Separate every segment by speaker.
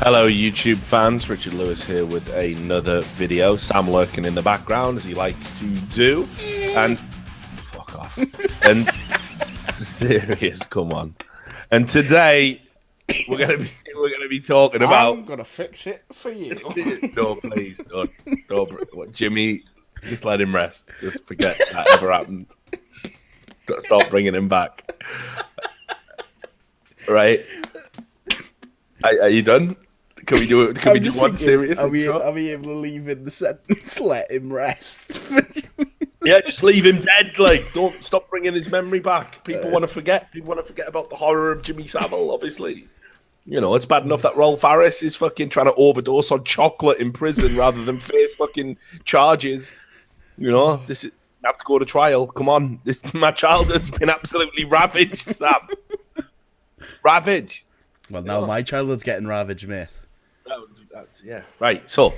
Speaker 1: Hello, YouTube fans. Richard Lewis here with another video. Sam lurking in the background, as he likes to do. And fuck off. And serious, come on. And today we're gonna be talking about.
Speaker 2: I'm gonna fix it for you.
Speaker 1: No, please don't. What, Jimmy? Just let him rest. Just forget that ever happened. Just stop bringing him back. Right? Are you done? Can we do it? Can we do one serious?
Speaker 2: Are we able to leave in the sentence? Let him rest.
Speaker 1: Yeah, just leave him dead. Like, don't stop bringing his memory back. People want to forget. People want to forget about the horror of Jimmy Savile. Obviously, you know it's bad enough that Rolf Harris is fucking trying to overdose on chocolate in prison rather than face fucking charges. You know, this is you have to go to trial. Come on, my childhood's been absolutely ravaged, Sam. Ravaged.
Speaker 2: Well, now my childhood's getting ravaged, mate.
Speaker 1: Yeah, right. So,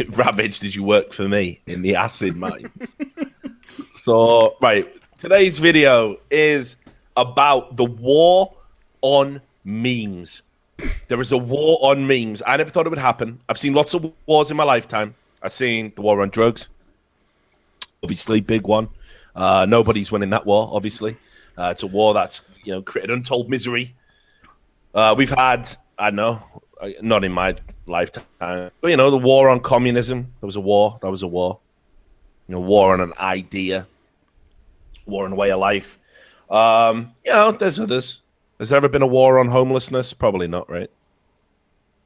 Speaker 1: ravaged as you worked for me in the acid mines. So, right. Today's video is about the war on memes. There is a war on memes. I never thought it would happen. I've seen lots of wars in my lifetime. I've seen the war on drugs. Obviously, big one. Nobody's winning that war, obviously. It's a war that's, created untold misery. We've had, I don't know, not in my lifetime, but, the war on communism. There was a war. That was a war. War on an idea. War on a way of life. There's others. Has there ever been a war on homelessness? Probably not, right?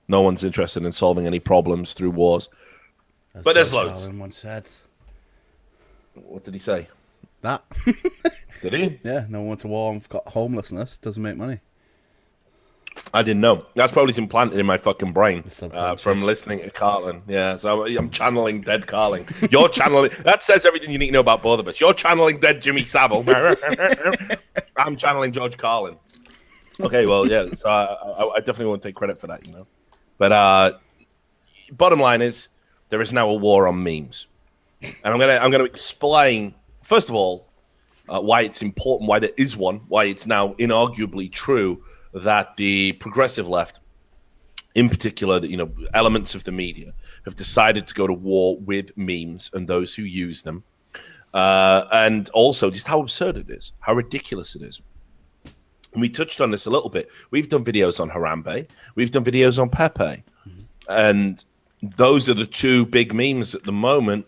Speaker 1: No one's interested in solving any problems through wars. But there's loads.
Speaker 2: Darwin once said.
Speaker 1: What did he say?
Speaker 2: That.
Speaker 1: Did he?
Speaker 2: Yeah, no one wants a war on homelessness. Doesn't make money.
Speaker 1: I didn't know. That's probably implanted in my fucking brain from
Speaker 2: listening.
Speaker 1: listening to Carlin. Yeah, so I'm channeling dead Carlin. You're channeling. That says everything you need to know about both of us. You're channeling dead Jimmy Savile. I'm channeling George Carlin. Okay, well, yeah. So I definitely won't take credit for that, But bottom line is, there is now a war on memes, and I'm gonna explain first of all why it's important, why there is one, why it's now inarguably true that the progressive left, in particular, elements of the media, have decided to go to war with memes and those who use them, and also just how absurd it is, how ridiculous it is. And we touched on this a little bit. We've done videos on Harambe, we've done videos on Pepe, and those are the two big memes at the moment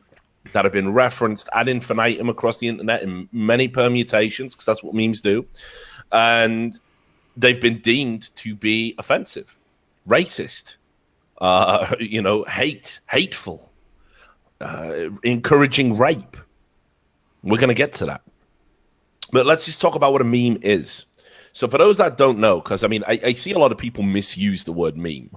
Speaker 1: that have been referenced ad infinitum across the internet in many permutations, because that's what memes do, and they've been deemed to be offensive, racist, hateful, encouraging rape. We're going to get to that. But let's just talk about what a meme is. So for those that don't know, because, I see a lot of people misuse the word meme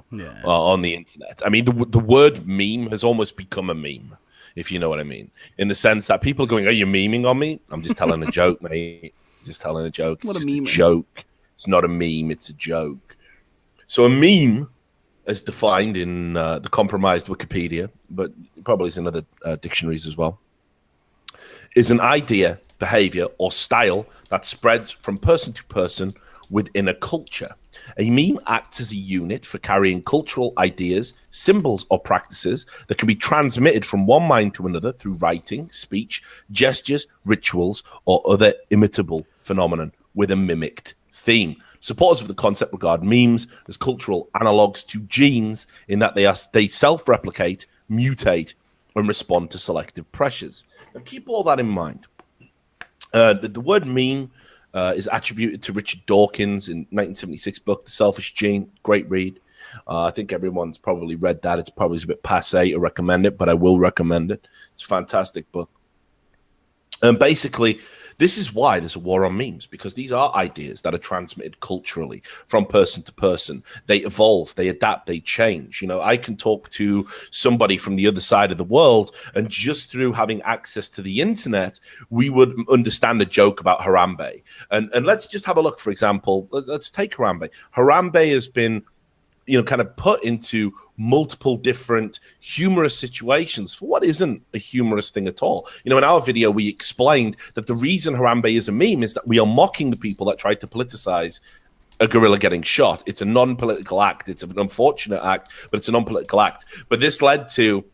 Speaker 1: on the internet. The word meme has almost become a meme, if you know what I mean, in the sense that people are going, are you memeing on me? I'm just telling a joke, mate. Just telling a joke. It's just a joke. It's not a meme, it's a joke. So a meme, as defined in the compromised Wikipedia, but probably is in other dictionaries as well, is an idea, behavior, or style that spreads from person to person within a culture. A meme acts as a unit for carrying cultural ideas, symbols, or practices that can be transmitted from one mind to another through writing, speech, gestures, rituals, or other imitable phenomenon with a mimicked theme. Supporters of the concept regard memes as cultural analogues to genes in that they self-replicate, mutate, and respond to selective pressures. Now keep all that in mind. The word meme is attributed to Richard Dawkins in 1976 book, The Selfish Gene. Great read. I think everyone's probably read that. It's probably a bit passé to recommend it, but I will recommend it. It's a fantastic book. And basically, this is why there's a war on memes, because these are ideas that are transmitted culturally from person to person. They evolve, they adapt, they change. I can talk to somebody from the other side of the world, and just through having access to the internet, we would understand a joke about Harambe. And let's just have a look, for example, let's take Harambe. Harambe has been kind of put into multiple different humorous situations for what isn't a humorous thing at all. In our video, we explained that the reason Harambe is a meme is that we are mocking the people that tried to politicize a gorilla getting shot. It's a non-political act. It's an unfortunate act, but it's a non-political act. But this led to,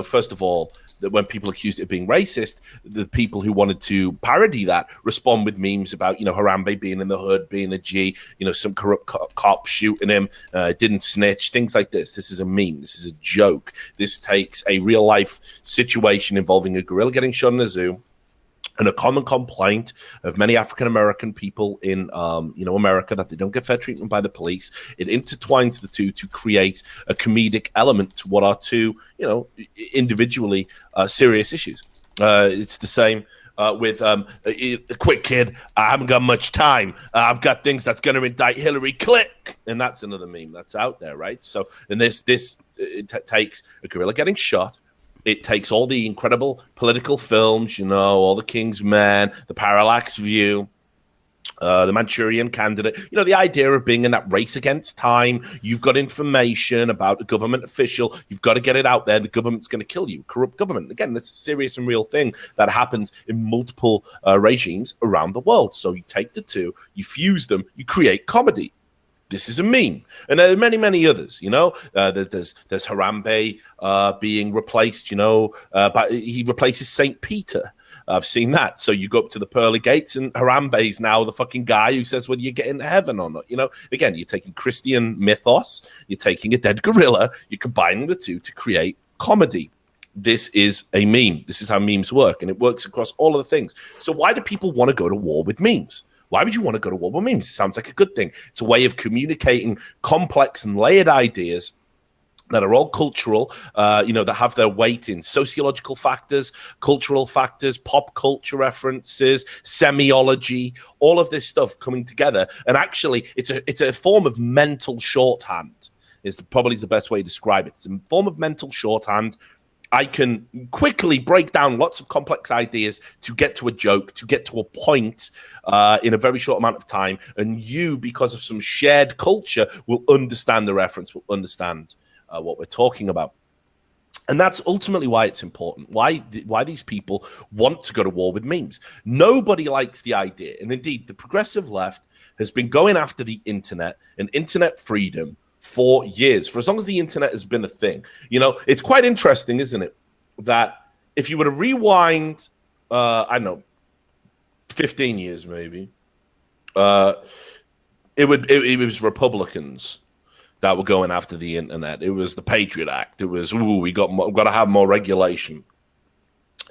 Speaker 1: first of all, that when people accused it of being racist, the people who wanted to parody that respond with memes about, Harambe being in the hood, being a G, some corrupt cop shooting him, didn't snitch, things like this. This is a meme. This is a joke. This takes a real life situation involving a gorilla getting shot in a zoo, and a common complaint of many African-American people in, America, that they don't get fair treatment by the police. It intertwines the two to create a comedic element to what are two, individually serious issues. It's the same with a quick kid. I haven't got much time. I've got things that's going to indict Hillary. Click, and that's another meme that's out there, right? So, and this takes a gorilla getting shot. It takes all the incredible political films, all the King's Men, the Parallax View, the Manchurian Candidate, the idea of being in that race against time. You've got information about a government official. You've got to get it out there. The government's going to kill you. Corrupt government. Again, that's a serious and real thing that happens in multiple regimes around the world. So you take the two, you fuse them, you create comedy. This is a meme, and there are many, many others. There's Harambe being replaced. But he replaces Saint Peter. I've seen that. So you go up to the pearly gates, and Harambe is now the fucking guy who says whether you get into heaven or not. Again, you're taking Christian mythos, you're taking a dead gorilla, you're combining the two to create comedy. This is a meme. This is how memes work, and it works across all of the things. So why do people want to go to war with memes? Why would you want to go to war with memes? It sounds like a good thing. It's a way of communicating complex and layered ideas that are all cultural, that have their weight in sociological factors, cultural factors, pop culture references, semiology, all of this stuff coming together. And actually, it's a form of mental shorthand, is probably the best way to describe it. It's a form of mental shorthand. I can quickly break down lots of complex ideas to get to a joke, to get to a point in a very short amount of time. And you, because of some shared culture, will understand the reference, will understand what we're talking about. And that's ultimately why it's important, why these people want to go to war with memes. Nobody likes the idea. And indeed, the progressive left has been going after the internet and internet freedom for years, for as long as the internet has been a thing. It's quite interesting, isn't it, that if you were to rewind, 15 years maybe, it was Republicans that were going after the internet. It was the Patriot Act. It was, we've got to have more regulation.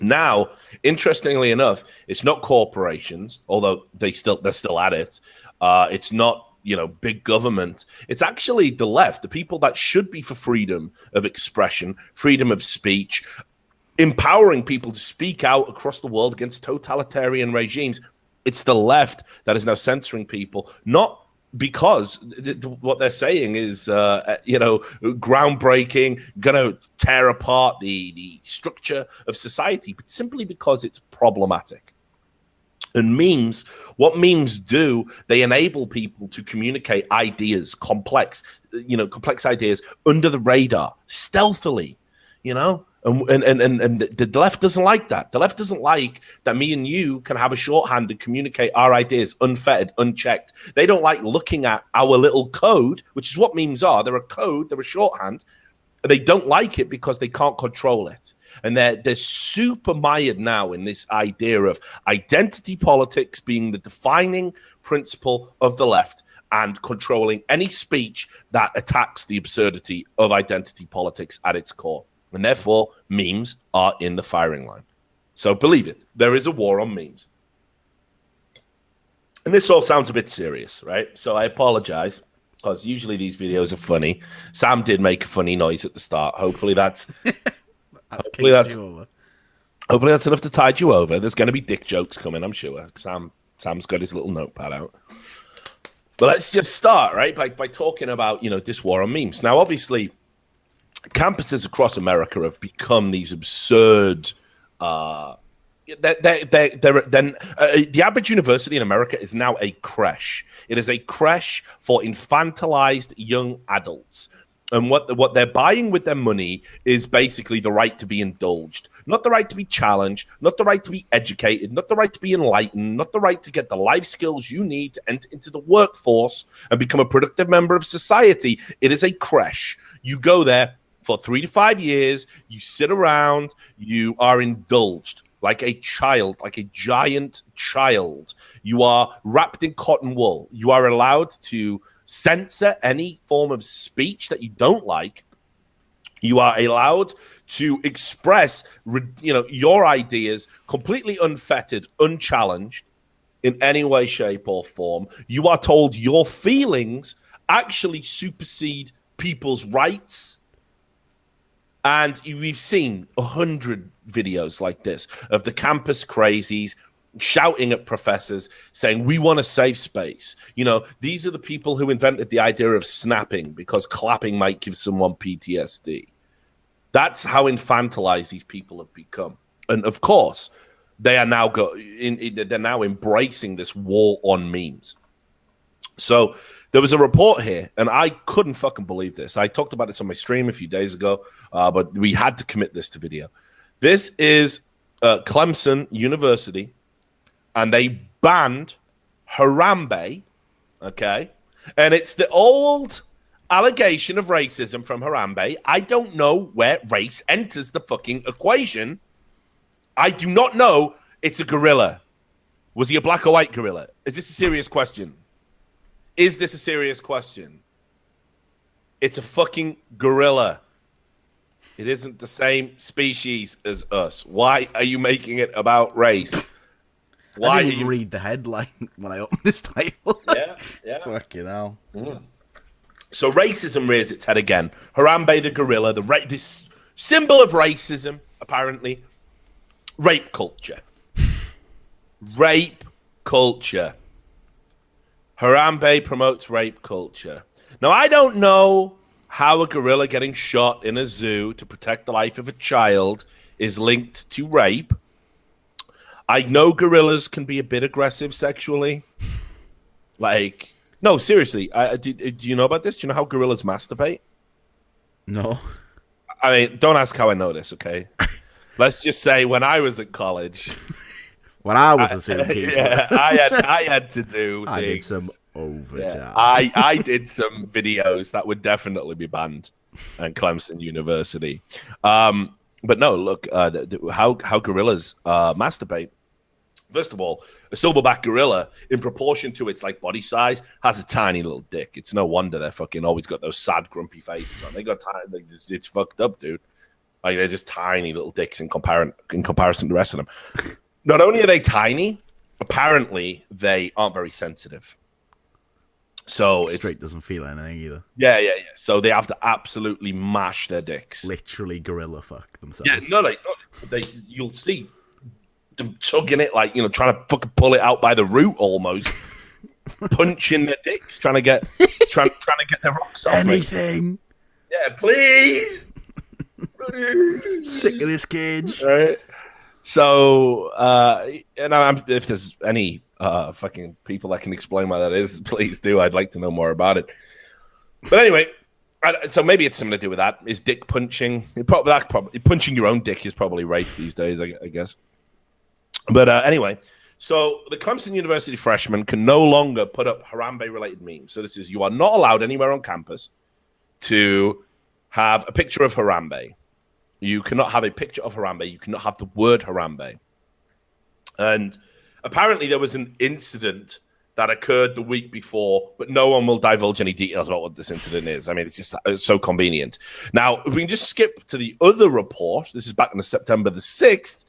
Speaker 1: Now, interestingly enough, it's not corporations, although they're still at it. It's not big government. It's actually the left, the people that should be for freedom of expression, freedom of speech, empowering people to speak out across the world against totalitarian regimes. It's the left that is now censoring people, not because what they're saying is, groundbreaking, going to tear apart the structure of society, but simply because it's problematic. And memes, what memes do, they enable people to communicate ideas, complex ideas under the radar, stealthily, And the left doesn't like that. The left doesn't like that me and you can have a shorthand and communicate our ideas unfettered, unchecked. They don't like looking at our little code, which is what memes are. They're a code, they're a shorthand. They don't like it because they can't control it. And they're super mired now in this idea of identity politics being the defining principle of the left and controlling any speech that attacks the absurdity of identity politics at its core. And therefore, memes are in the firing line. So believe it, there is a war on memes. And this all sounds a bit serious, right? So I apologize, because usually these videos are funny. Sam did make a funny noise at the start. Hopefully that's hopefully that's enough to tide you over. There's going to be dick jokes coming, I'm sure. Sam's got his little notepad out. But let's just start, right, by talking about, this war on memes. Now, obviously, campuses across America have become these absurd the average university in America is now a creche. It is a creche for infantilized young adults. And what they're buying with their money is basically the right to be indulged. not the right to be challenged, not the right to be educated, not the right to be enlightened, not the right to get the life skills you need to enter into the workforce and become a productive member of society. It is a creche. You go there for 3 to 5 years, you sit around, you are indulged like a child, like a giant child. You are wrapped in cotton wool. You are allowed to censor any form of speech that you don't like. You are allowed to express, your ideas completely unfettered, unchallenged in any way, shape, or form. You are told your feelings actually supersede people's rights. And we've seen 100 videos like this of the campus crazies shouting at professors saying, we want a safe space. These are the people who invented the idea of snapping because clapping might give someone PTSD. That's how infantilized these people have become. And of course, they are now they're now embracing this war on memes. So there was a report here, and I couldn't fucking believe this. I talked about this on my stream a few days ago, but we had to commit this to video. This is Clemson University, and they banned Harambe, okay? And it's the old allegation of racism from Harambe. I don't know where race enters the fucking equation. I do not know. It's a gorilla. Was he a black or white gorilla? Is this a serious question? Is this a serious question? It's a fucking gorilla. It isn't the same species as us. Why are you making it about race? Why
Speaker 2: I didn't even read the headline when I opened this title.
Speaker 1: Yeah.
Speaker 2: Fucking hell.
Speaker 1: So racism rears its head again. Harambe the gorilla, this symbol of racism, apparently. Rape culture. Rape culture. Harambe promotes rape culture. Now, I don't know how a gorilla getting shot in a zoo to protect the life of a child is linked to rape. I know gorillas can be a bit aggressive sexually. No, seriously. Do you know about this? Do you know how gorillas masturbate?
Speaker 2: No.
Speaker 1: I mean, don't ask how I know this, okay? Let's just say when I was at college...
Speaker 2: When I was a zookeeper.
Speaker 1: Yeah, I had to do
Speaker 2: I
Speaker 1: things.
Speaker 2: did some overtime.
Speaker 1: Yeah, I did some videos that would definitely be banned at Clemson University. But no, look, how gorillas masturbate. First of all, a silverback gorilla, in proportion to its body size, has a tiny little dick. It's no wonder they're fucking always got those sad, grumpy faces on. They got tiny. It's fucked up, dude. They're just tiny little dicks in comparison to the rest of them. Not only are they tiny, apparently they aren't very sensitive. So
Speaker 2: Straight doesn't feel anything either.
Speaker 1: Yeah. So they have to absolutely mash their dicks.
Speaker 2: Literally gorilla fuck themselves.
Speaker 1: Yeah, no, you'll see them tugging it, trying to fucking pull it out by the root almost. Punching their dicks, trying to get their rocks off.
Speaker 2: Anything.
Speaker 1: Yeah, please.
Speaker 2: Sick of this cage.
Speaker 1: Right. So, if there's any fucking people that can explain why that is, please do. I'd like to know more about it. But anyway, so maybe it's something to do with that. Is dick punching? Probably punching your own dick is probably rape these days, I guess. But anyway, so the Clemson University freshmen can no longer put up Harambe-related memes. So this is, you are not allowed anywhere on campus to have a picture of Harambe. You cannot have a picture of Harambe. You cannot have the word Harambe. And apparently there was an incident that occurred the week before, but no one will divulge any details about what this incident is. I mean, it's so convenient. Now, if we can just skip to the other report, this is back on September the 6th,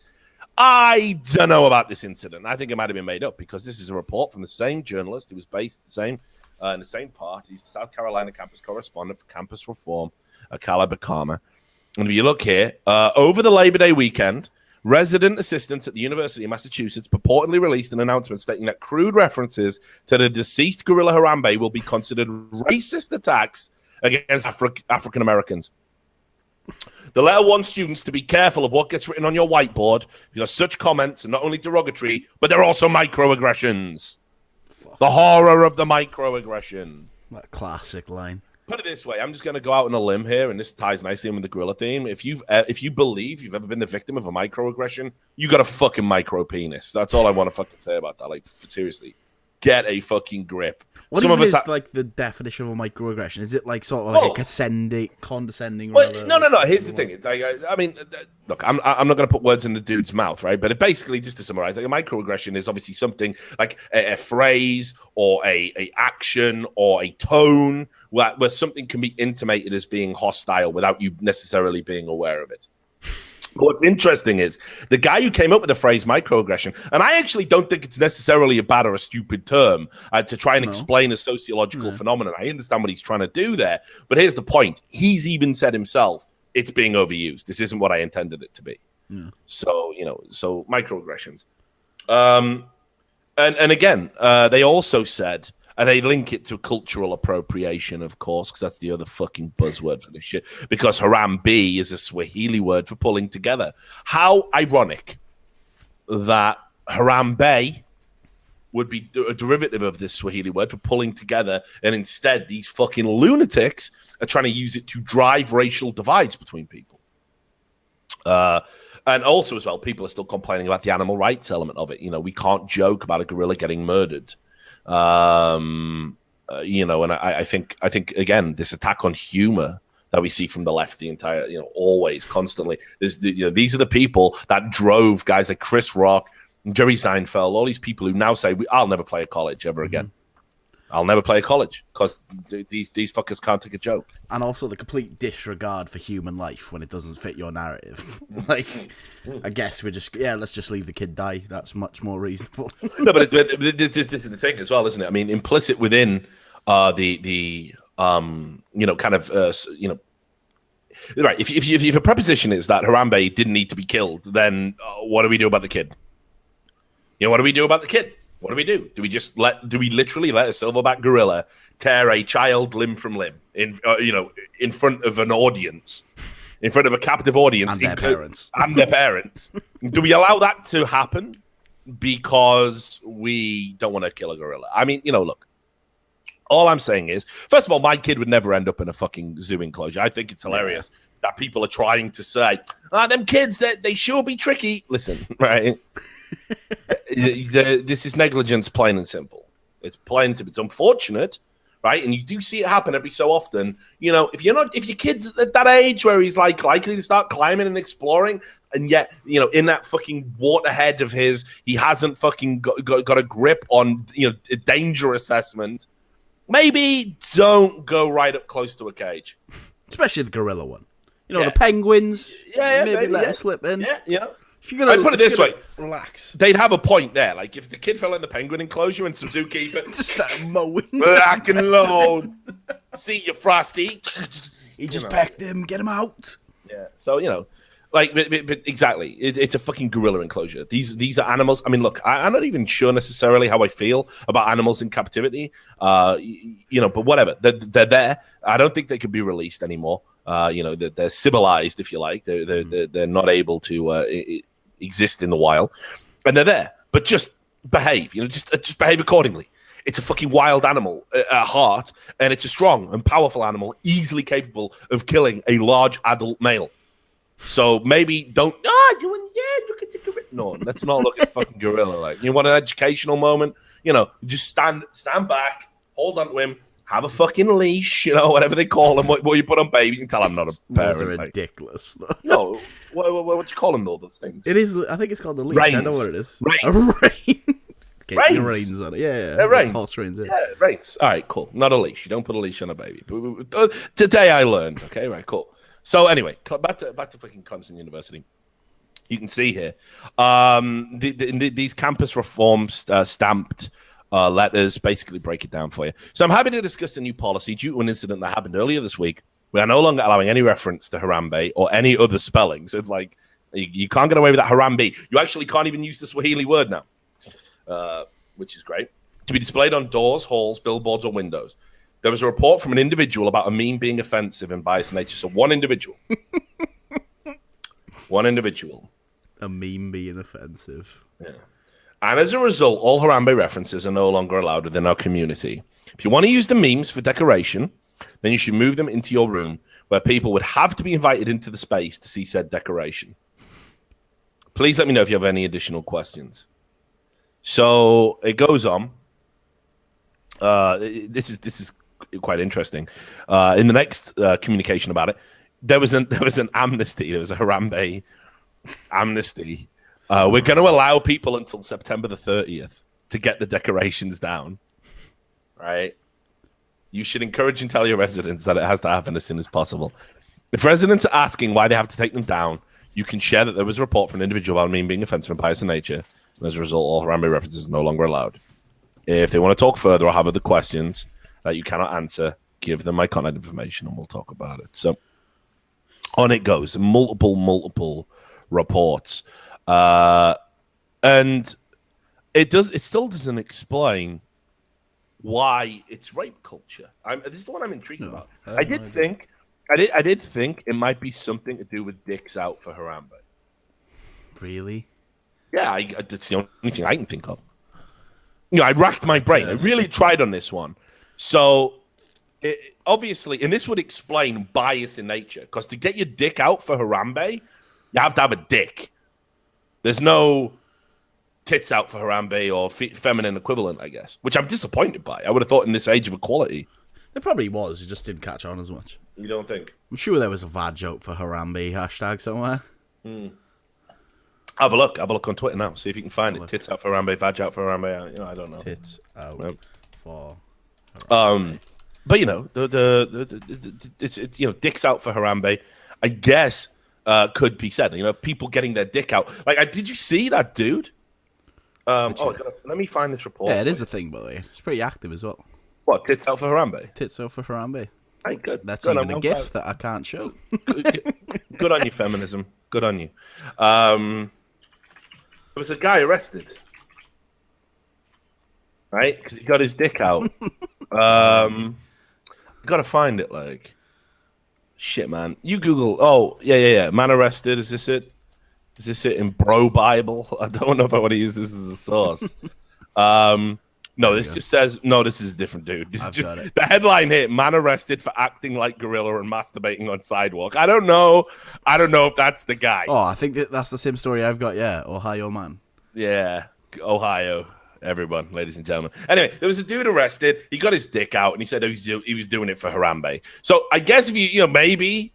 Speaker 1: I don't know about this incident. I think it might have been made up because this is a report from the same journalist who was based in the same part. He's the South Carolina campus correspondent for Campus Reform, Akala Bakama. And if you look here, over the Labor Day weekend, resident assistants at the University of Massachusetts purportedly released an announcement stating that crude references to the deceased gorilla Harambe will be considered racist attacks against African Americans. The letter warns students to be careful of what gets written on your whiteboard because such comments are not only derogatory, but they're also microaggressions. The horror of the microaggression.
Speaker 2: That classic line.
Speaker 1: Put it this way, I'm just going to go out on a limb here, and this ties nicely in with the gorilla theme. If you believe you've ever been the victim of a microaggression, you got a fucking micro penis. That's all I want to fucking say about that. Like, seriously, get a fucking grip.
Speaker 2: What
Speaker 1: Some of us
Speaker 2: is like the definition of a microaggression? Is it like sort of like a condescending?
Speaker 1: Well, no. Here's the thing. I mean, look, I'm not going to put words in the dude's mouth, right? But it basically, just to summarize, like a microaggression is obviously something like a phrase or a action or a tone where something can be intimated as being hostile without you necessarily being aware of it. What's interesting is the guy who came up with the phrase microaggression, and I actually don't think it's necessarily a bad or a stupid term to try and explain a sociological phenomenon. I understand what he's trying to do there, but here's the point. He's even said himself, it's being overused. This isn't what I intended it to be. So, so microaggressions. And again, they also said, and they link it to cultural appropriation, of course, because that's the other fucking buzzword for this shit. Because Harambe is a Swahili word for pulling together. How ironic that Harambe would be a derivative of this Swahili word for pulling together, and instead these fucking lunatics are trying to use it to drive racial divides between people. And also, as well, people are still complaining about the animal rights element of it. We can't joke about a gorilla getting murdered. And I think again, this attack on humor that we see from the left, the entire, always, constantly. These are the people that drove guys like Chris Rock, Jerry Seinfeld, all these people who now say, "I'll never play a college ever again. I'll never play a college because these fuckers can't take a joke."
Speaker 2: And also the complete disregard for human life when it doesn't fit your narrative. Like, I guess let's just leave the kid die. That's much more reasonable.
Speaker 1: No, but this is the thing as well, isn't it? I mean, implicit within right. If a preposition is that Harambe didn't need to be killed, then what do we do about the kid? What do we do about the kid? What do we do? Do we literally let a silverback gorilla tear a child limb from limb in front of an audience, in front of a captive audience,
Speaker 2: and their parents,
Speaker 1: Do we allow that to happen because we don't want to kill a gorilla? I mean, look. All I'm saying is, first of all, my kid would never end up in a fucking zoo enclosure. I think it's hilarious that people are trying to say, them kids, they sure be tricky. Listen, right? This is negligence, plain and simple. It's plain and simple. It's unfortunate, right? And you do see it happen every so often. If your kid's at that age where he's like likely to start climbing and exploring, and yet in that fucking waterhead of his, he hasn't fucking got a grip on a danger assessment. Maybe don't go right up close to a cage,
Speaker 2: especially the gorilla one. The penguins. Maybe let them slip in.
Speaker 1: Yeah.
Speaker 2: If you're gonna
Speaker 1: put it this way,
Speaker 2: relax.
Speaker 1: They'd have a point there. Like if the kid fell in the penguin enclosure and some zookeeper
Speaker 2: just start mowing.
Speaker 1: Black and load. See you, Frosty.
Speaker 2: He just packed him. Get him out.
Speaker 1: Yeah. So but exactly. It's a fucking gorilla enclosure. These are animals. I mean, look, I'm not even sure necessarily how I feel about animals in captivity. But whatever. They're there. I don't think they could be released anymore. They're civilized, if you like. They're not able to exist in the wild, and they're there. But just behave. Just behave accordingly. It's a fucking wild animal at heart, and it's a strong and powerful animal, easily capable of killing a large adult male. So maybe don't. Look at the gorilla. No, let's not look at fucking gorilla. Like, you want an educational moment? Just stand back, hold on to him, have a fucking leash, whatever they call them. What you put on babies, you can tell I'm not a parent.
Speaker 2: Those are ridiculous. Though.
Speaker 1: No, what you call them though? Those things.
Speaker 2: It is. I think it's called the leash.
Speaker 1: Reins.
Speaker 2: I know what it is.
Speaker 1: Reins.
Speaker 2: A rein. Okay,
Speaker 1: reins.
Speaker 2: Reins on it. Yeah.
Speaker 1: Reins.
Speaker 2: Horse reins.
Speaker 1: Yeah, reins. All right, cool. Not a leash. You don't put a leash on a baby. Today I learned. Okay, right, cool. So anyway, back to fucking Clemson University. You can see here these campus reform stamped letters basically break it down for you. So I'm happy to discuss the new policy due to an incident that happened earlier this week. We are no longer allowing any reference to Harambe or any other spelling. So it's like you can't get away with that Harambe. You actually can't even use the Swahili word now, which is great. To be displayed on doors, halls, billboards, or windows. There was a report from an individual about a meme being offensive in biased nature. So one individual.
Speaker 2: A meme being offensive.
Speaker 1: Yeah. And as a result, all Harambe references are no longer allowed within our community. If you want to use the memes for decoration, then you should move them into your room where people would have to be invited into the space to see said decoration. Please let me know if you have any additional questions. So it goes on. This is quite interesting. In the next communication about it, there was an amnesty. There was a Harambe amnesty. We're going to allow people until September the 30th to get the decorations down. Right? You should encourage and tell your residents that it has to happen as soon as possible. If residents are asking why they have to take them down, you can share that there was a report from an individual about meme being offensive and biased in nature. And as a result, all Harambe references are no longer allowed. If they want to talk further or have other questions that you cannot answer, give them my contact information and we'll talk about it. So on it goes. Multiple reports. And it still doesn't explain why it's rape culture. This is the one I'm intrigued about. I did think it might be something to do with dicks out for Harambe.
Speaker 2: Really?
Speaker 1: Yeah, that's the only thing I can think of. I racked my brain. I really tried on this one. So, obviously, and this would explain bias in nature, because to get your dick out for Harambe, you have to have a dick. There's no tits out for Harambe or feminine equivalent, I guess, which I'm disappointed by. I would have thought in this age of equality.
Speaker 2: There probably was. It just didn't catch on as much.
Speaker 1: You don't think?
Speaker 2: I'm sure there was a bad joke for Harambe hashtag somewhere.
Speaker 1: Have a look on Twitter now. See if you can find it. Tits out for Harambe, vag out for Harambe. I don't know.
Speaker 2: Tits out for
Speaker 1: Harambe. But it's dicks out for Harambe. I guess could be said. People getting their dick out. Like, did you see that dude? Let me find this report.
Speaker 2: Yeah, it is a thing, by the way. It's pretty active as well.
Speaker 1: What, tits out for Harambe?
Speaker 2: Tits out for Harambe.
Speaker 1: Hey, good.
Speaker 2: That's
Speaker 1: good,
Speaker 2: even a gift that I can't show.
Speaker 1: Good on you, feminism. Good on you. There was a guy arrested, right? Because he got his dick out. I gotta find it. Like, shit, man. You Google. Oh, yeah. Man arrested. Is this it? Is this it in Bro Bible? I don't know if I want to use this as a source. No, this just says, no, this is a different dude. This is just the headline here: man arrested for acting like gorilla and masturbating on sidewalk. I don't know if that's the guy.
Speaker 2: Oh, I think that's the same story I've got. Yeah, Ohio man.
Speaker 1: Yeah, Ohio, everyone, ladies and gentlemen. Anyway, there was a dude arrested. He got his dick out, and he said he was doing it for Harambe. So I guess if you maybe,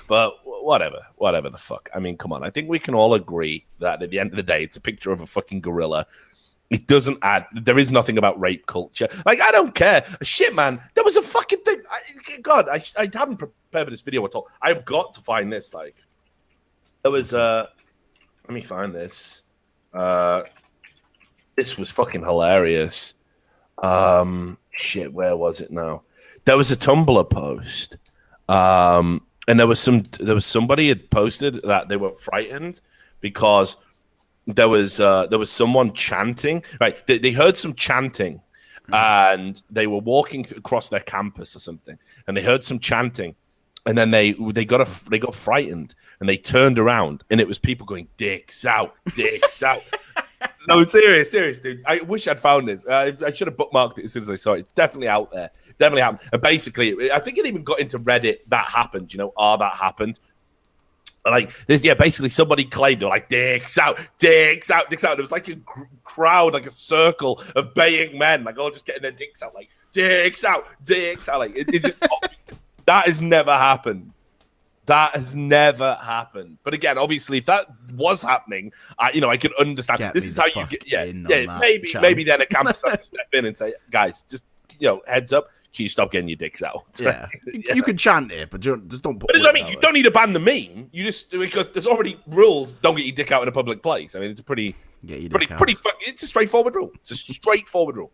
Speaker 1: but whatever the fuck. I mean, come on. I think we can all agree that at the end of the day, it's a picture of a fucking gorilla. It doesn't add. There is nothing about rape culture. Like, I don't care. Shit, man. There was a fucking thing. I haven't prepared for this video at all. I've got to find this. Like, there was. Let me find this. This was fucking hilarious. Shit, where was it now? There was a Tumblr post. And there was somebody had posted that they were frightened because there was someone chanting. Right, they heard some chanting, and they were walking across their campus or something, and they heard some chanting, and then they got frightened, and they turned around, and it was people going, "Dicks out, dicks out." No, serious, dude. I wish I'd found this. I should have bookmarked it as soon as I saw it. It's definitely out there. Definitely happened. And basically, I think it even got into Reddit. That happened. That happened. Like this, yeah. Basically, somebody claimed they're like dicks out, dicks out, dicks out. There was like a crowd, like a circle of baying men, like all just getting their dicks out, like dicks out, dicks out. Like it just that has never happened. That has never happened. But again, obviously, if that was happening, I can understand. This is how you get. Maybe then a campus has to step in and say, guys, just heads up. Can you stop getting your dicks out?
Speaker 2: Yeah, you can chant it, but just don't put.
Speaker 1: But I mean, you don't need to ban the meme. You just because there's already rules. Don't get your dick out in a public place. I mean, it's a pretty. It's a straightforward rule. It's a straightforward rule.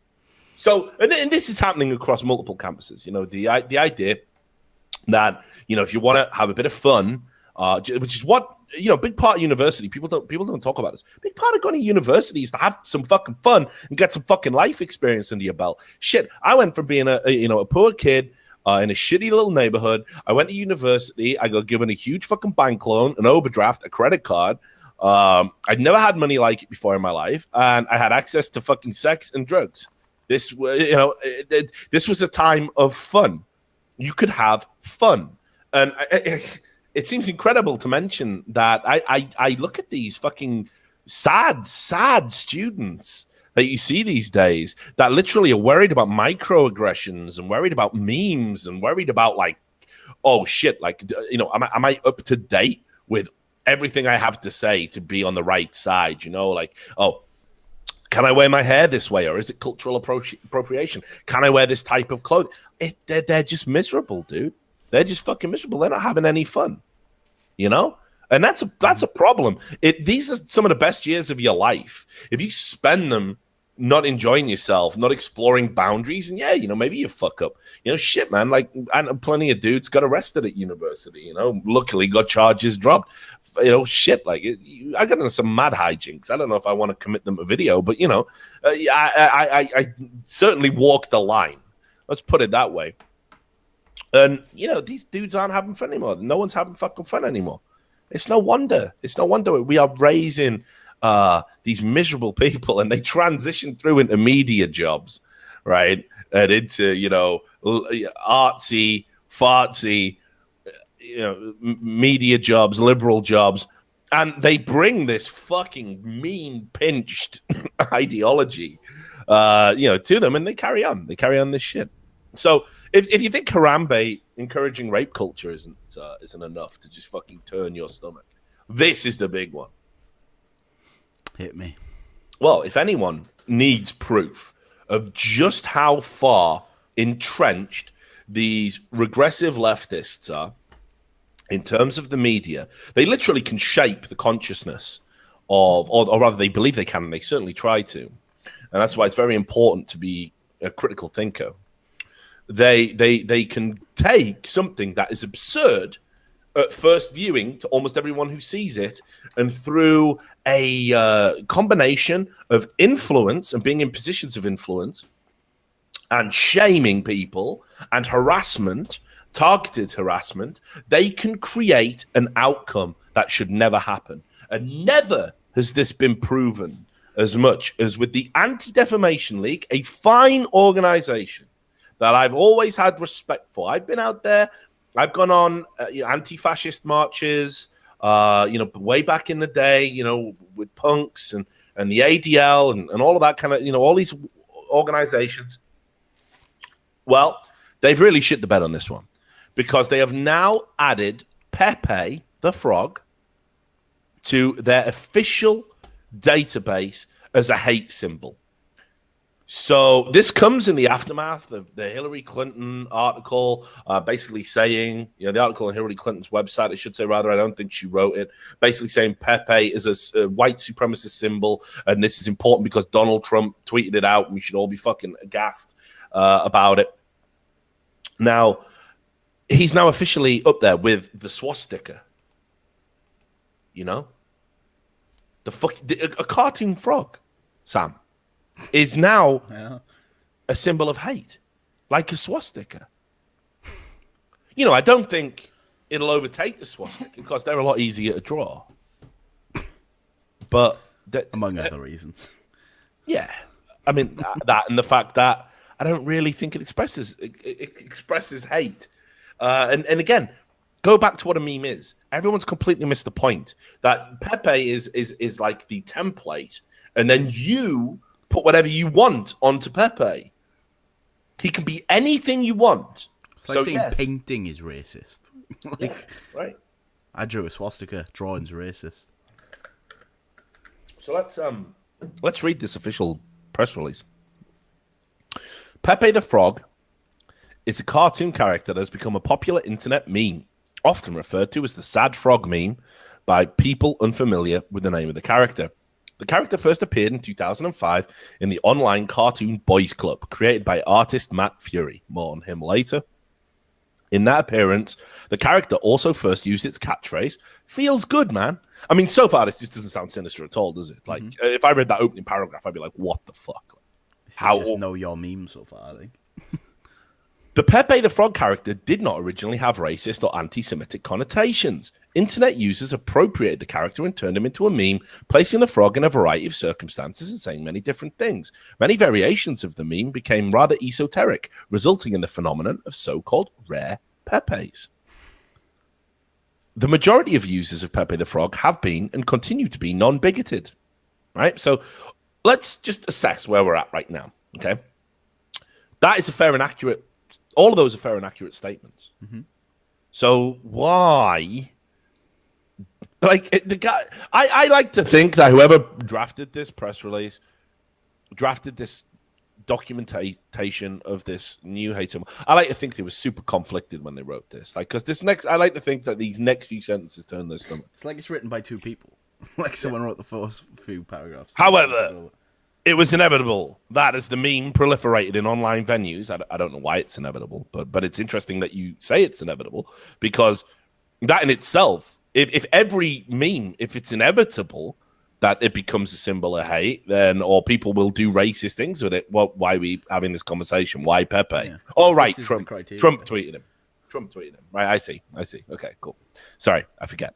Speaker 1: So, and this is happening across multiple campuses. The idea that if you want to have a bit of fun, which is what big part of university. People don't talk about this. Big part of going to university is to have some fucking fun and get some fucking life experience under your belt. Shit, I went from being a poor kid in a shitty little neighborhood. I went to university. I got given a huge fucking bank loan, an overdraft, a credit card. I'd never had money like it before in my life, and I had access to fucking sex and drugs. This, this was a time of fun. You could have fun. And it seems incredible to mention that I look at these fucking sad students that you see these days that literally are worried about microaggressions and worried about memes and worried about like, oh shit, like, am I up to date with everything I have to say to be on the right side? Like, oh, can I wear my hair this way, or is it cultural appropriation? Can I wear this type of clothing? They're just miserable, dude. They're just fucking miserable. They're not having any fun, And that's a problem. These are some of the best years of your life. If you spend them not enjoying yourself, not exploring boundaries, and maybe you fuck up. Shit, man. Like, and plenty of dudes got arrested at university. Luckily got charges dropped. Shit. Like, I got into some mad hijinks. I don't know if I want to commit them to video, but I certainly walked the line. Let's put it that way. And these dudes aren't having fun anymore. No one's having fucking fun anymore. It's no wonder. We are raising these miserable people, and they transition through into media jobs, right? And into artsy, fartsy, media jobs, liberal jobs, and they bring this fucking mean, pinched ideology, to them, and they carry on. They carry on this shit. So if you think Harambe encouraging rape culture isn't enough to just fucking turn your stomach, this is the big one.
Speaker 2: Hit me.
Speaker 1: Well, if anyone needs proof of just how far entrenched these regressive leftists are in terms of the media, they literally can shape the consciousness of, or rather they believe they can, and they certainly try to. And that's why it's very important to be a critical thinker. They can take something that is absurd at first viewing to almost everyone who sees it, and through a combination of influence and being in positions of influence and shaming people and harassment, targeted harassment, they can create an outcome that should never happen. And never has this been proven as much as with the Anti-Defamation League, a fine organization that I've always had respect for. I've been out there. I've gone on anti-fascist marches, way back in the day, with punks and the ADL and all of that kind of, all these organizations. Well, they've really shit the bed on this one, because they have now added Pepe the Frog to their official database as a hate symbol. So this comes in the aftermath of the Hillary Clinton article, basically saying, the article on Hillary Clinton's website, I should say, rather, I don't think she wrote it, basically saying Pepe is a white supremacist symbol, and this is important because Donald Trump tweeted it out, and we should all be fucking aghast about it. Now, he's now officially up there with the swastika. A cartoon frog, Sam, is now a symbol of hate, like a swastika. I don't think it'll overtake the swastika because they're a lot easier to draw. But
Speaker 2: among other reasons.
Speaker 1: Yeah. I mean, that and the fact that I don't really think it expresses hate. And again, go back to what a meme is. Everyone's completely missed the point that Pepe is like the template, and then you put whatever you want onto Pepe. He can be anything you want.
Speaker 2: It's like saying painting is racist.
Speaker 1: Right.
Speaker 2: I drew a swastika. Drawing's racist.
Speaker 1: So let's read this official press release. Pepe the Frog is a cartoon character that has become a popular internet meme, often referred to as the sad frog meme by people unfamiliar with the name of the character. The character first appeared in 2005 in the online cartoon Boys Club, created by artist Matt Fury. More on him later. In that appearance, the character also first used its catchphrase, "Feels good, man." I mean, so far, this just doesn't sound sinister at all, does it? Like, if I read that opening paragraph, I'd be like, what the fuck?
Speaker 2: How just know your meme so far, I think.
Speaker 1: The Pepe the Frog character did not originally have racist or anti-Semitic connotations. internet users appropriated the character and turned him into a meme, placing the frog in a variety of circumstances and saying many different things. Many variations of the meme became rather esoteric, resulting in the phenomenon of so-called rare Pepes. The majority of users of Pepe the Frog have been and continue to be non-bigoted, right? So let's just assess where we're at right now, okay? That is a fair and accurate, all of those are fair and accurate statements. Mm-hmm. So why, like, the guy, I like to think that whoever drafted this press release, drafted this documentation of this new hate symbol, I like to think they were super conflicted when they wrote this. Like, because I like to think that these next few sentences turn their stomach.
Speaker 2: It's like it's written by two people. Like someone wrote the first few paragraphs.
Speaker 1: However, it was inevitable that as the meme proliferated in online venues, I don't know why it's inevitable, but it's interesting that you say it's inevitable, because that in itself, if every meme, if it's inevitable that it becomes a symbol of hate, then, or people will do racist things with it, well, why are we having this conversation? Why Pepe? Yeah. Oh, right, Trump tweeted him. Right, I see. Okay, cool. Sorry, I forget.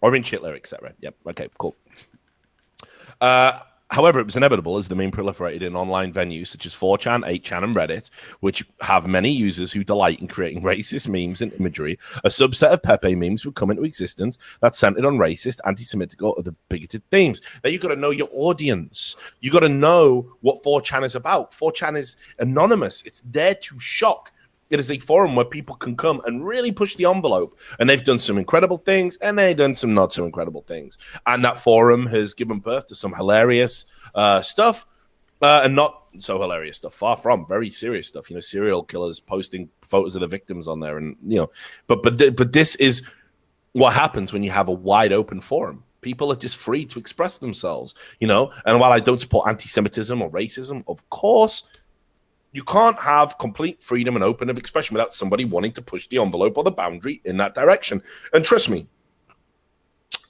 Speaker 1: Orange Hitler, etc. Yep, okay, cool. However, it was inevitable as the meme proliferated in online venues such as 4chan, 8chan, and Reddit, which have many users who delight in creating racist memes and imagery. A subset of Pepe memes would come into existence that's centered on racist, anti-Semitic, or other bigoted themes. Now, you've got to know your audience. You've got to know what 4chan is about. 4chan is anonymous. It's there to shock. It is a forum where people can come and really push the envelope. And they've done some incredible things, and they've done some not so incredible things. And that forum has given birth to some hilarious stuff, and not so hilarious stuff. Far from very serious stuff. You know, serial killers posting photos of the victims on there, and but this is what happens when you have a wide open forum. People are just free to express themselves. You know, and while I don't support anti-Semitism or racism, of course, you can't have complete freedom and open of expression without somebody wanting to push the envelope or the boundary in that direction. And trust me,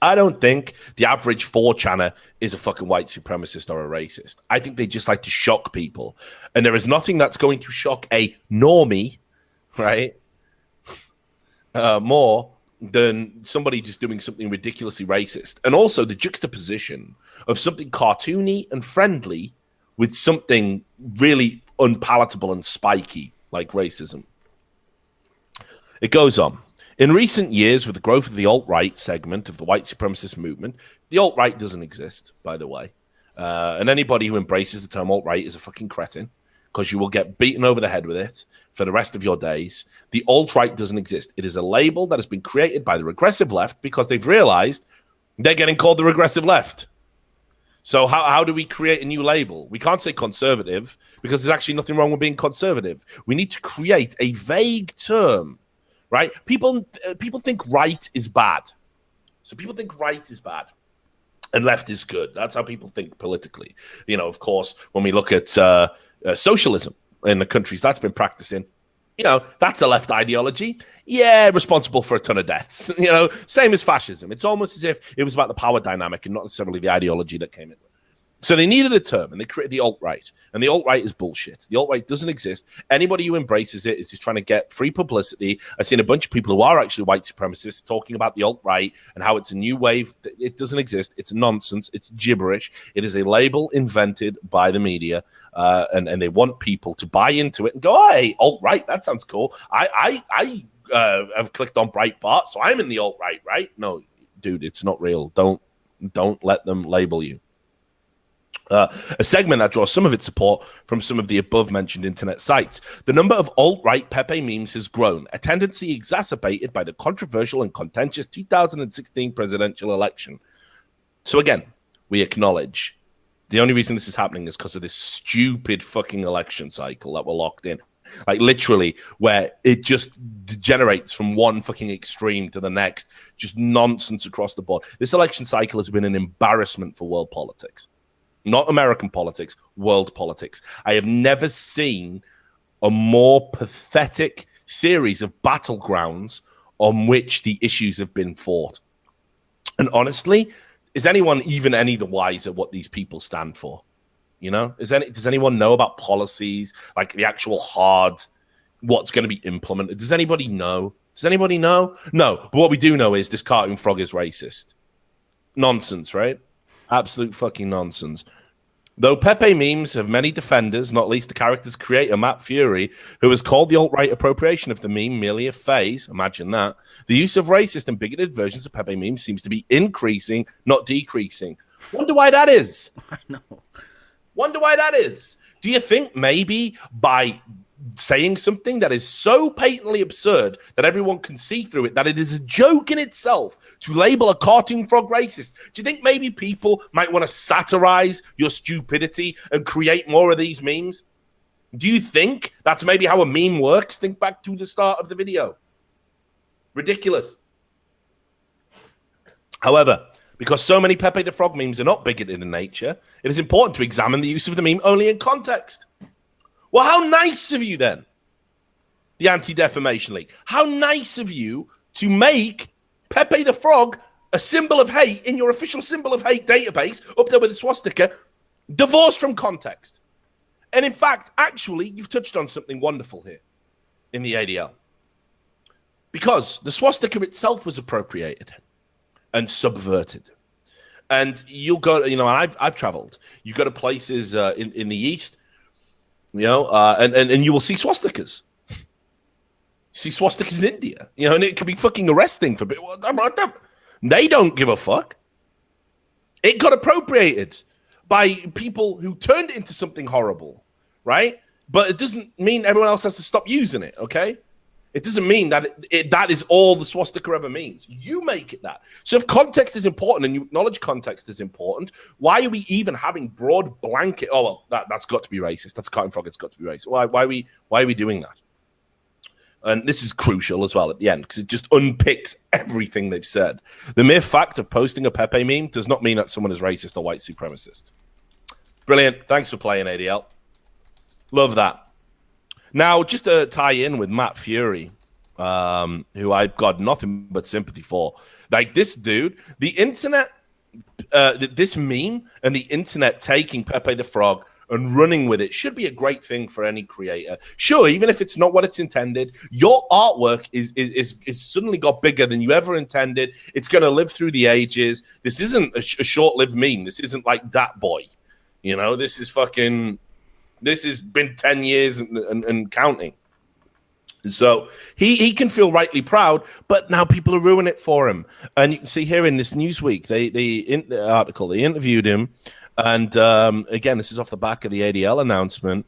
Speaker 1: I don't think the average 4chaner is a fucking white supremacist or a racist. I think they just like to shock people. And there is nothing that's going to shock a normie, right, more than somebody just doing something ridiculously racist. And also the juxtaposition of something cartoony and friendly with something really unpalatable and spiky like racism. It goes on. In recent years, with the growth of the alt-right segment of the white supremacist movement, the alt-right doesn't exist, by the way. And anybody who embraces the term alt-right is a fucking cretin, because you will get beaten over the head with it for the rest of your days. The alt-right doesn't exist. It is a label that has been created by the regressive left because they've realized they're getting called the regressive left. So how do we create a new label? We can't say conservative because there's actually nothing wrong with being conservative. We need to create a vague term, right? People think right is bad. So people think right is bad and left is good. That's how people think politically. You know, of course, when we look at socialism in the countries that's been practicing, you know, that's a left ideology. Yeah, responsible for a ton of deaths. You know, same as fascism. It's almost as if it was about the power dynamic and not necessarily the ideology that came in. So they needed a term, and they created the alt-right. And the alt-right is bullshit. The alt-right doesn't exist. Anybody who embraces it is just trying to get free publicity. I've seen a bunch of people who are actually white supremacists talking about the alt-right and how it's a new wave. It doesn't exist. It's nonsense. It's gibberish. It is a label invented by the media, and they want people to buy into it and go, hey, alt-right, that sounds cool. I have clicked on Breitbart, so I'm in the alt-right, right? No, dude, it's not real. Don't let them label you. A segment that draws some of its support from some of the above-mentioned internet sites. The number of alt-right Pepe memes has grown, a tendency exacerbated by the controversial and contentious 2016 presidential election. So again, we acknowledge the only reason this is happening is because of this stupid fucking election cycle that we're locked in. Like literally where it just degenerates from one fucking extreme to the next, just nonsense across the board. This election cycle has been an embarrassment for world politics. Not American politics, world politics. I have never seen a more pathetic series of battlegrounds on which the issues have been fought. And honestly, is anyone even any the wiser what these people stand for? You know, does anyone know about policies, like the actual hard, what's going to be implemented? Does anybody know? Does anybody know? No. But what we do know is this cartoon frog is racist. Nonsense, right? Absolute fucking nonsense. Though Pepe memes have many defenders, not least the character's creator, Matt Fury, who has called the alt-right appropriation of the meme merely a phase, imagine that, the use of racist and bigoted versions of Pepe memes seems to be increasing, not decreasing. Wonder why that is.
Speaker 2: I know.
Speaker 1: Wonder why that is. Do you think maybe by saying something that is so patently absurd that everyone can see through it, that it is a joke in itself to label a cartoon frog racist? Do you think maybe people might want to satirize your stupidity and create more of these memes? Do you think that's maybe how a meme works? Think back to the start of the video. Ridiculous. However, because so many Pepe the Frog memes are not bigoted in nature, it is important to examine the use of the meme only in context. Well, how nice of you then, the Anti-Defamation League. How nice of you to make Pepe the Frog a symbol of hate in your official symbol of hate database up there with a swastika, divorced from context. And in fact, actually, you've touched on something wonderful here in the ADL. Because the swastika itself was appropriated and subverted. And you'll go, you know, I've traveled. You go to places in the East, you know, and you will see swastikas. You see swastikas in India, you know, and it can be fucking arresting for a bit. They don't give a fuck. It got appropriated by people who turned it into something horrible, right? But it doesn't mean everyone else has to stop using it, okay? It doesn't mean that that is all the swastika ever means. You make it that. So if context is important and you acknowledge context is important, why are we even having broad blanket? Oh, well, that's got to be racist. That's cartoon frog. It's got to be racist. Why are we doing that? And this is crucial as well at the end because it just unpicks everything they've said. The mere fact of posting a Pepe meme does not mean that someone is racist or white supremacist. Brilliant. Thanks for playing, ADL. Love that. Now, just to tie in with Matt Fury, who I've got nothing but sympathy for. Like this dude, the internet, this meme and the internet taking Pepe the Frog and running with it should be a great thing for any creator. Sure, even if it's not what it's intended, your artwork is suddenly got bigger than you ever intended. It's going to live through the ages. This isn't a short-lived meme. This isn't like that boy. You know, this is fucking... This has been 10 years and counting. So he can feel rightly proud, but now people are ruining it for him. And you can see here in this Newsweek, the article, they interviewed him. And again, this is off the back of the ADL announcement.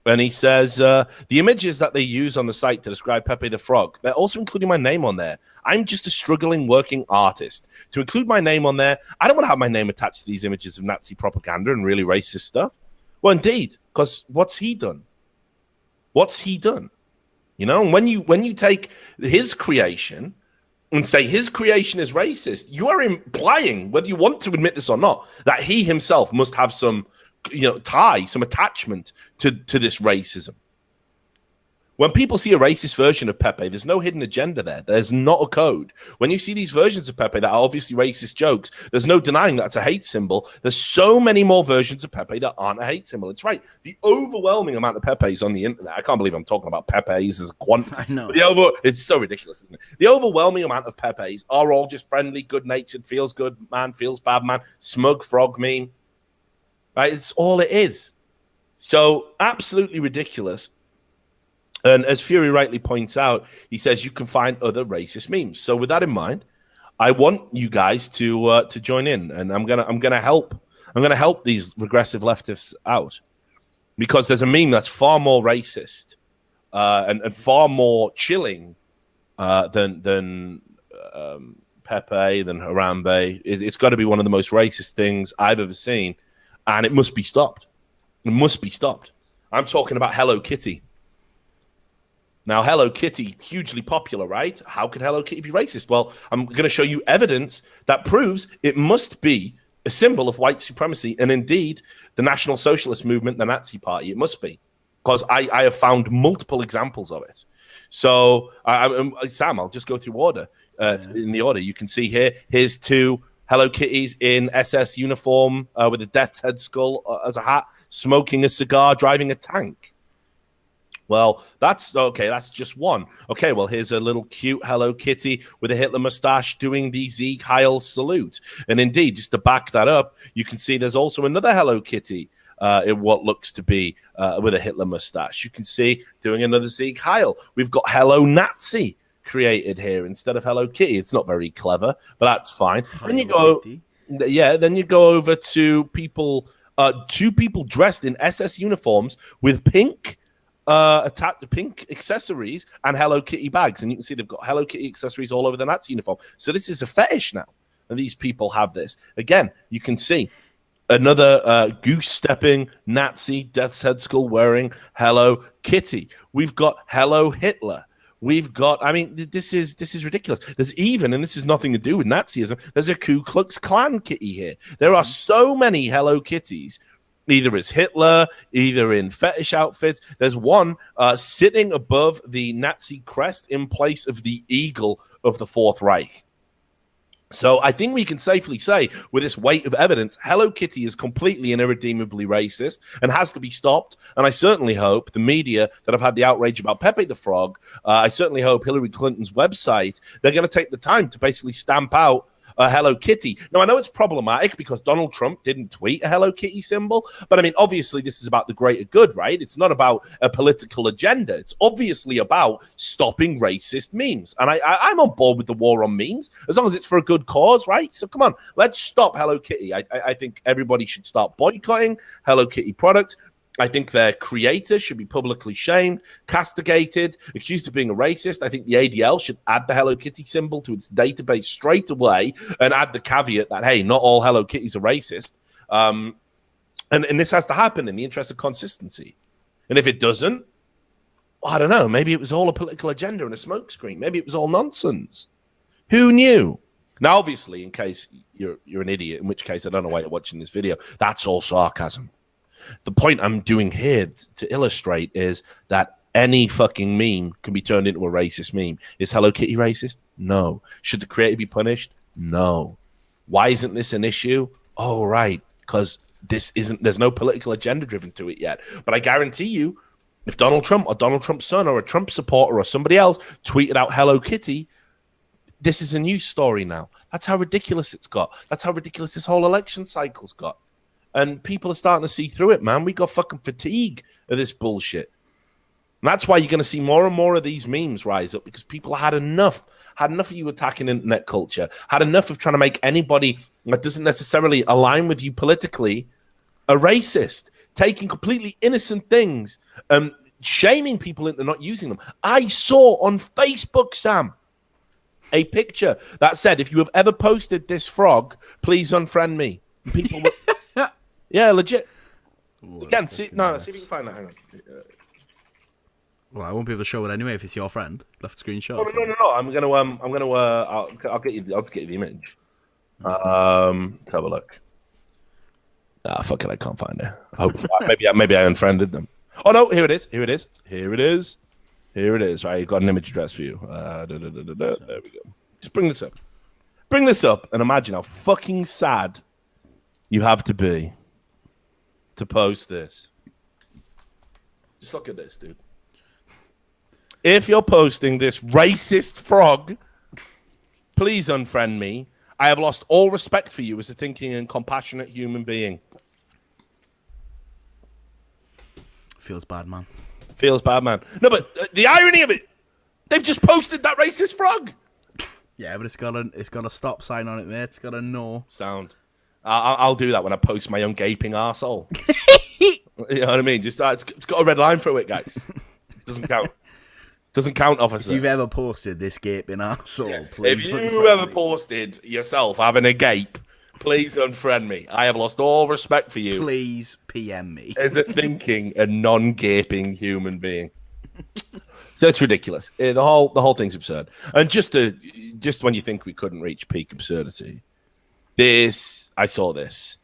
Speaker 1: And he says, the images that they use on the site to describe Pepe the Frog, they're also including my name on there. I'm just a struggling working artist. To include my name on there, I don't want to have my name attached to these images of Nazi propaganda and really racist stuff. Well, indeed, because what's he done? What's he done? You know, when you take his creation and say his creation is racist, you are implying, whether you want to admit this or not, that he himself must have some, you know, tie, some attachment to this racism. When people see a racist version of Pepe, there's no hidden agenda there. There's not a code. When you see these versions of Pepe that are obviously racist jokes, there's no denying that it's a hate symbol. There's so many more versions of Pepe that aren't a hate symbol. It's right. The overwhelming amount of Pepes on the internet. I can't believe I'm talking about Pepes as a quantity.
Speaker 2: I know.
Speaker 1: It's so ridiculous, isn't it? The overwhelming amount of Pepes are all just friendly, good-natured, feels good man, feels bad man, smug frog meme. Right? It's all it is. So absolutely ridiculous. And as Fury rightly points out, he says you can find other racist memes. So with that in mind, I want you guys to join in, and I'm gonna help these regressive leftists out because there's a meme that's far more racist and far more chilling than Pepe, than Harambe. It's got to be one of the most racist things I've ever seen, and it must be stopped. It must be stopped. I'm talking about Hello Kitty. Now, Hello Kitty, hugely popular, right? How could Hello Kitty be racist? Well, I'm going to show you evidence that proves it must be a symbol of white supremacy, and indeed, the National Socialist Movement, the Nazi Party. It must be, because I have found multiple examples of it. So, Sam, I'll just go through order. In the order, you can see here, here's two Hello Kitties in SS uniform with a death's head skull as a hat, smoking a cigar, driving a tank. Well, that's okay. That's just one. Okay, well, here's a little cute Hello Kitty with a Hitler mustache doing the Sieg Heil salute. And indeed, just to back that up, you can see there's also another Hello Kitty in what looks to be with a Hitler mustache. You can see doing another Sieg Heil. We've got Hello Nazi created here instead of Hello Kitty. It's not very clever, but that's fine. Then you go, then you go over to people, two people dressed in SS uniforms with pink accessories and Hello Kitty bags, and you can see they've got Hello Kitty accessories all over the Nazi uniform. So this is a fetish now, and these people have this. Again, you can see another goose-stepping Nazi death's head skull wearing Hello Kitty. We've got Hello Hitler. We've got, I mean, this is ridiculous. There's even, and this is nothing to do with Nazism, there's a Ku Klux Klan kitty here. There are so many Hello Kitties, either as Hitler, either in fetish outfits. There's one sitting above the Nazi crest in place of the eagle of the Fourth Reich. So I think we can safely say, with this weight of evidence, Hello Kitty is completely and irredeemably racist and has to be stopped. And I certainly hope the media that have had the outrage about Pepe the Frog, I certainly hope Hillary Clinton's website, they're going to take the time to basically stamp out Hello Kitty. Now, I know it's problematic because Donald Trump didn't tweet a Hello Kitty symbol, but I mean, obviously, this is about the greater good, right? It's not about a political agenda. It's obviously about stopping racist memes. And I'm on board with the war on memes, as long as it's for a good cause, right? So come on, let's stop Hello Kitty. I think everybody should start boycotting Hello Kitty products. I think their creator should be publicly shamed, castigated, accused of being a racist. I think the ADL should add the Hello Kitty symbol to its database straight away and add the caveat that, hey, not all Hello Kitties are racist. And this has to happen in the interest of consistency. And if it doesn't, I don't know, maybe it was all a political agenda and a smokescreen. Maybe it was all nonsense. Who knew? Now, obviously, in case you're an idiot, in which case I don't know why you're watching this video, that's all sarcasm. The point I'm doing here to illustrate is that any fucking meme can be turned into a racist meme. Is Hello Kitty racist? No. Should the creator be punished? No. Why isn't this an issue? Oh, right, because there's no political agenda driven to it yet. But I guarantee you, if Donald Trump or Donald Trump's son or a Trump supporter or somebody else tweeted out Hello Kitty, this is a news story now. That's how ridiculous it's got. That's how ridiculous this whole election cycle's got. And people are starting to see through it, man. We got fucking fatigue of this bullshit. And that's why you're going to see more and more of these memes rise up, because people had enough of you attacking internet culture, had enough of trying to make anybody that doesn't necessarily align with you politically a racist, taking completely innocent things, shaming people into not using them. I saw on Facebook, Sam, a picture that said, if you have ever posted this frog, please unfriend me. And people were... Yeah, legit.
Speaker 2: Ooh,
Speaker 1: again, see if you can find that. Hang on.
Speaker 2: Well, I won't be able to show it anyway if it's your friend. Left screenshot.
Speaker 1: No. I'm gonna. I'll get you the image. Let's have a look. Fuck it, I can't find it. Maybe I unfriended them. Oh no, here it is. Right, I've got an image address for you. There we go. Just bring this up, and imagine how fucking sad you have to be to post this. Just look at this, dude. If you're posting this racist frog, please unfriend me. I have lost all respect for you as a thinking and compassionate human being.
Speaker 2: Feels bad, man.
Speaker 1: No, but the irony of it, they've just posted that racist frog.
Speaker 2: Yeah, but it's got a stop sign on it, mate. It's got a no.
Speaker 1: Sound. I'll do that when I post my own gaping arsehole. You know what I mean? Just it's got a red line through it, guys. Doesn't count. Doesn't count, officer.
Speaker 2: If you've ever posted this gaping arsehole,
Speaker 1: If
Speaker 2: please.
Speaker 1: you ever posted yourself having a gape, please unfriend me. I have lost all respect for you.
Speaker 2: Please PM me.
Speaker 1: As a thinking and non-gaping human being. So it's ridiculous. The whole thing's absurd. And just when you think we couldn't reach peak absurdity, I saw this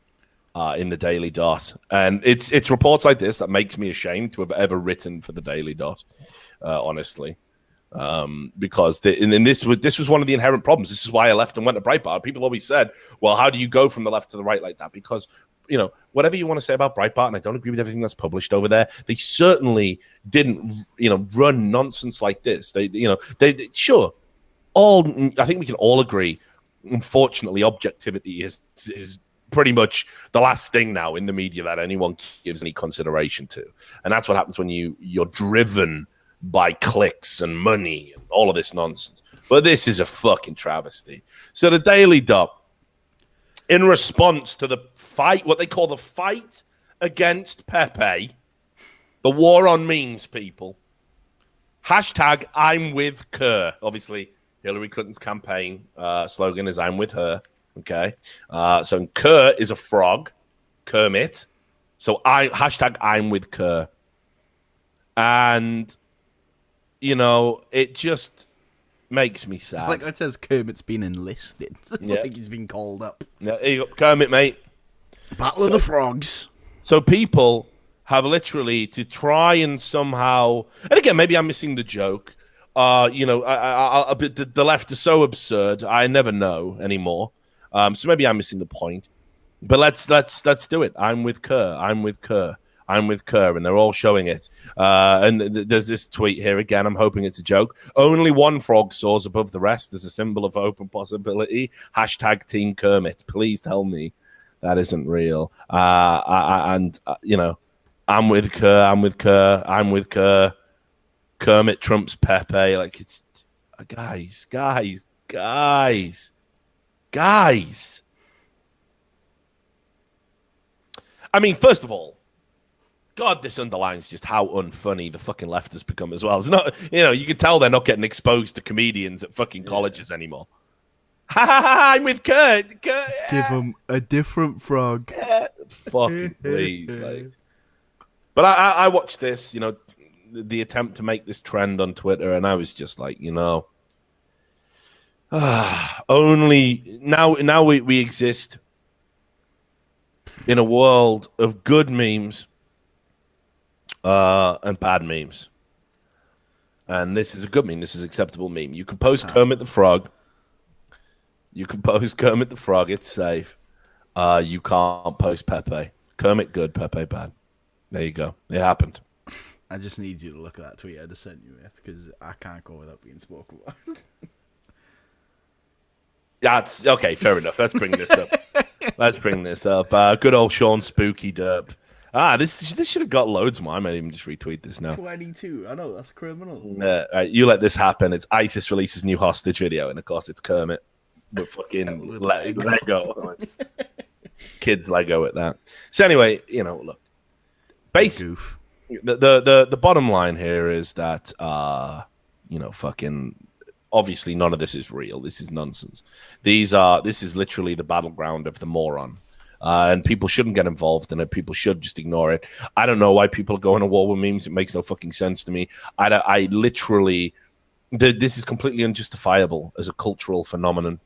Speaker 1: in the Daily Dot, and it's reports like this that makes me ashamed to have ever written for the Daily Dot, honestly, because this was one of the inherent problems. This is why I left and went to Breitbart. People always said, "Well, how do you go from the left to the right like that?" Because whatever you want to say about Breitbart, and I don't agree with everything that's published over there, they certainly didn't, run nonsense like this. They sure, I think we can all agree, unfortunately, objectivity is pretty much the last thing now in the media that anyone gives any consideration to. And that's what happens when you're driven by clicks and money and all of this nonsense. But this is a fucking travesty. So the Daily Dot, in response to the fight, what they call the fight against Pepe, the war on memes, people, hashtag I'm with Kerr. Obviously, Hillary Clinton's campaign slogan is I'm with her. Okay. So Kerr is a frog, Kermit. So hashtag I'm with Kerr. And, it just makes me sad.
Speaker 2: Like it says Kermit's been enlisted.
Speaker 1: Yeah.
Speaker 2: Like he's been called up.
Speaker 1: Yeah, here you go. Kermit, mate.
Speaker 2: Battle of the Frogs. So
Speaker 1: people have literally to try and somehow, and again, maybe I'm missing the joke. The left is so absurd. I never know anymore. So maybe I'm missing the point. But let's do it. I'm with Kerr. I'm with Kerr. I'm with Kerr, and they're all showing it. And there's this tweet here again. I'm hoping it's a joke. Only one frog soars above the rest as a symbol of hope and possibility. Hashtag Team Kermit. Please tell me that isn't real. I'm with Kerr. I'm with Kerr. I'm with Kerr. Kermit trumps Pepe. Like, it's guys. I mean, first of all, God, this underlines just how unfunny the fucking left has become as well. It's not, you can tell they're not getting exposed to comedians at fucking colleges anymore. I'm with Kurt.
Speaker 2: Give them a different frog.
Speaker 1: Fucking please. But I watched this, the attempt to make this trend on Twitter, and I was just like, only now we exist in a world of good memes and bad memes. And this is a good meme. This is an acceptable meme. You can post Kermit the Frog. It's safe. You can't post Pepe. Kermit good, Pepe bad. There you go. It happened.
Speaker 2: I just need you to look at that tweet I just sent you with, because I can't go without being spoken about.
Speaker 1: That's okay. Fair enough. Let's bring this up. Good old Sean Spooky Derp. This should have got loads more. I might even just retweet this now.
Speaker 2: 22. I know, that's criminal.
Speaker 1: Right, you let this happen. It's ISIS releases new hostage video, and of course it's Kermit with fucking Lego. Kids Lego at that. So anyway, look. Basically, the bottom line here is that fucking obviously none of this is real. This is nonsense. This is literally the battleground of the moron. And people shouldn't get involved in it. People should just ignore it. I don't know why people are going to war with memes. It makes no fucking sense to me. I literally, this is completely unjustifiable as a cultural phenomenon.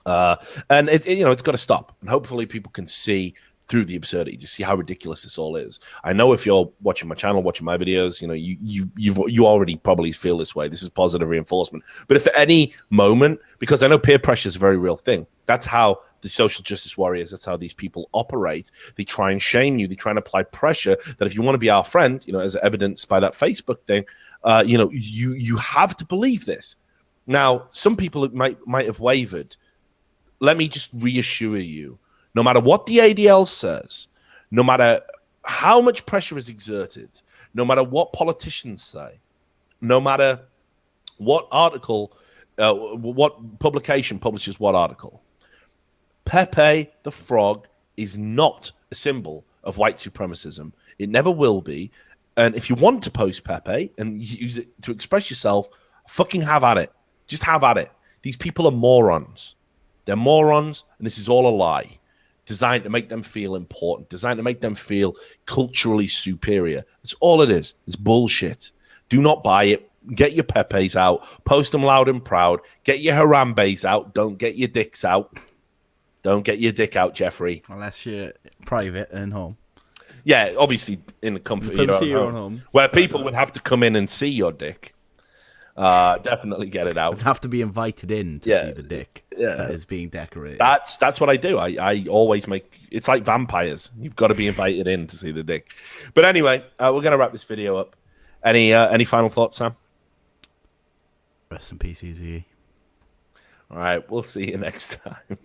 Speaker 1: And it's got to stop. And hopefully people can see through the absurdity, just see how ridiculous this all is. I know if you're watching my channel, watching my videos, you already probably feel this way. This is positive reinforcement. But if at any moment, because I know peer pressure is a very real thing, that's how the social justice warriors, that's how these people operate. They try and shame you. They try and apply pressure that if you want to be our friend, as evidenced by that Facebook thing, you have to believe this. Now, some people might have wavered. Let me just reassure you. No matter what the ADL says, no matter how much pressure is exerted, no matter what politicians say, no matter what article, what publication publishes what article, Pepe the Frog is not a symbol of white supremacism. It never will be. And if you want to post Pepe and use it to express yourself, fucking have at it. Just have at it. These people are morons. They're morons, and this is all a lie. Designed to make them feel important, designed to make them feel culturally superior. That's all it is. It's bullshit. Do not buy it. Get your Pepes out. Post them loud and proud. Get your Harambes out. Don't get your dicks out. Don't get your dick out, Jeffrey.
Speaker 2: Unless you're private and home.
Speaker 1: Yeah, obviously in the comfort of your own home. Where people would have to come in and see your dick. Definitely get it out.
Speaker 2: I'd have to be invited in to see the dick that is being decorated.
Speaker 1: That's what I do. I always make... It's like vampires. You've got to be invited in to see the dick. But anyway, we're going to wrap this video up. Any final thoughts, Sam?
Speaker 2: Rest in peace, Easy.
Speaker 1: All right, we'll see you next time.